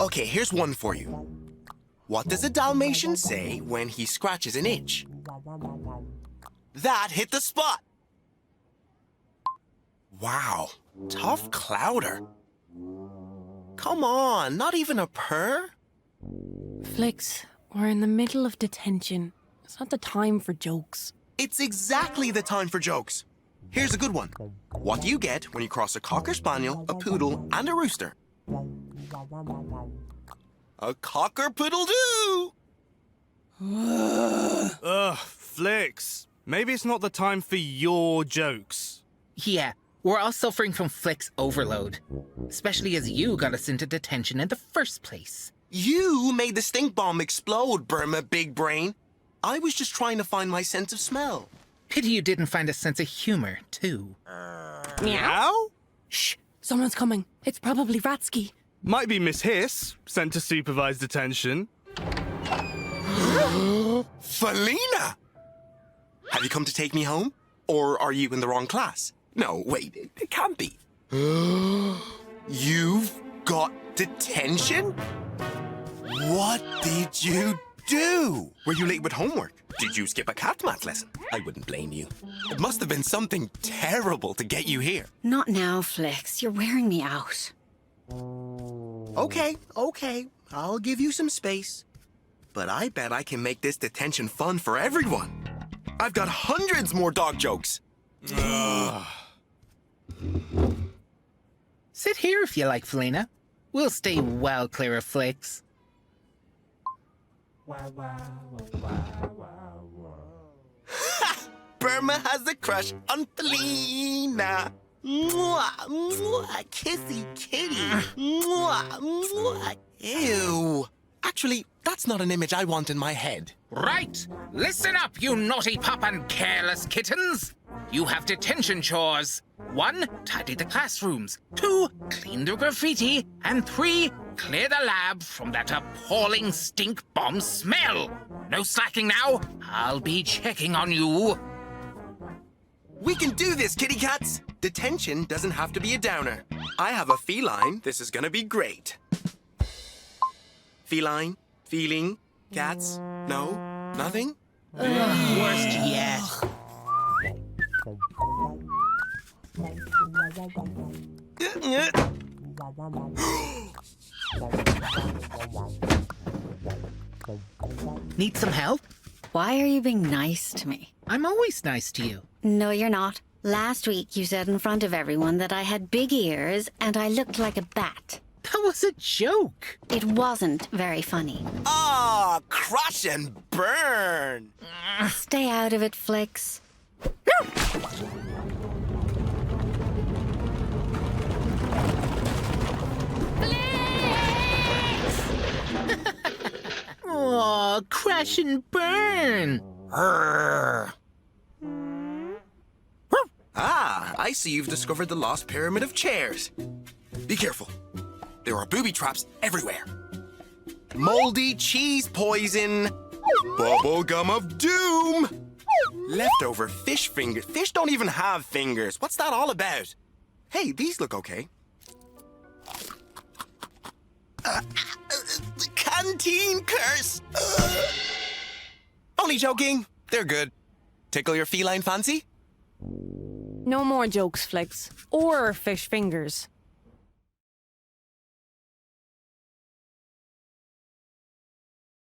Okay, here's one for you. What does a Dalmatian say when he scratches an itch? That hit the spot. Wow, tough clouder. Come on, not even a purr? Flix, we're in the middle of detention. It's not the time for jokes. It's exactly the time for jokes. Here's a good one. What do you get when you cross a Cocker Spaniel, a Poodle, and a Rooster? A Cocker-Poodle-Doo! Ugh, Flix. Maybe it's not the time for your jokes. Yeah, we're all suffering from Flix overload. Especially as you got us into detention in the first place. You made the stink bomb explode, Burma Big Brain. I was just trying to find my sense of smell. Pity you didn't find a sense of humor, too. Meow? Shh, someone's coming. It's probably Ratsky. Might be Miss Hiss, sent to supervise detention. Felina! Have you come to take me home? Or are you in the wrong class? No, wait, it can't be. You've got detention? What did you do? Were you late with homework? Did you skip a cat math lesson? I wouldn't blame you. It must have been something terrible to get you here. Not now, Flix. You're wearing me out. Okay. I'll give you some space. But I bet I can make this detention fun for everyone. I've got hundreds more dog jokes. Sit here if you like, Felina. We'll stay well clear of Flix. Burma has a crush on Felina. Mwah, mwah, kissy kitty. Mwah, mwah. Ew. Actually, that's not an image I want in my head. Right! Listen up, you naughty pup and careless kittens! You have detention chores. 1, tidy the classrooms. 2, clean the graffiti. And 3, clear the lab from that appalling stink bomb smell. No slacking now. I'll be checking on you. We can do this, kitty cats. Detention doesn't have to be a downer. I have a feline. This is gonna be great. Feline? Feeling? Cats? No? Nothing? Worst yet. Need some help? Why are you being nice to me? I'm always nice to you. No, you're not. Last week you said in front of everyone that I had big ears and I looked like a bat. That was a joke. It wasn't very funny. Ah, crush and burn. Stay out of it, Flix. Oh, crash and burn. Ah, I see you've discovered the lost pyramid of chairs. Be careful. There are booby traps everywhere. Moldy cheese poison. Bubble gum of doom. Leftover fish fingers. Fish don't even have fingers. What's that all about? Hey, these look okay. The canteen curse. Only joking. They're good. Tickle your feline fancy? No more jokes, Flix. Or fish fingers.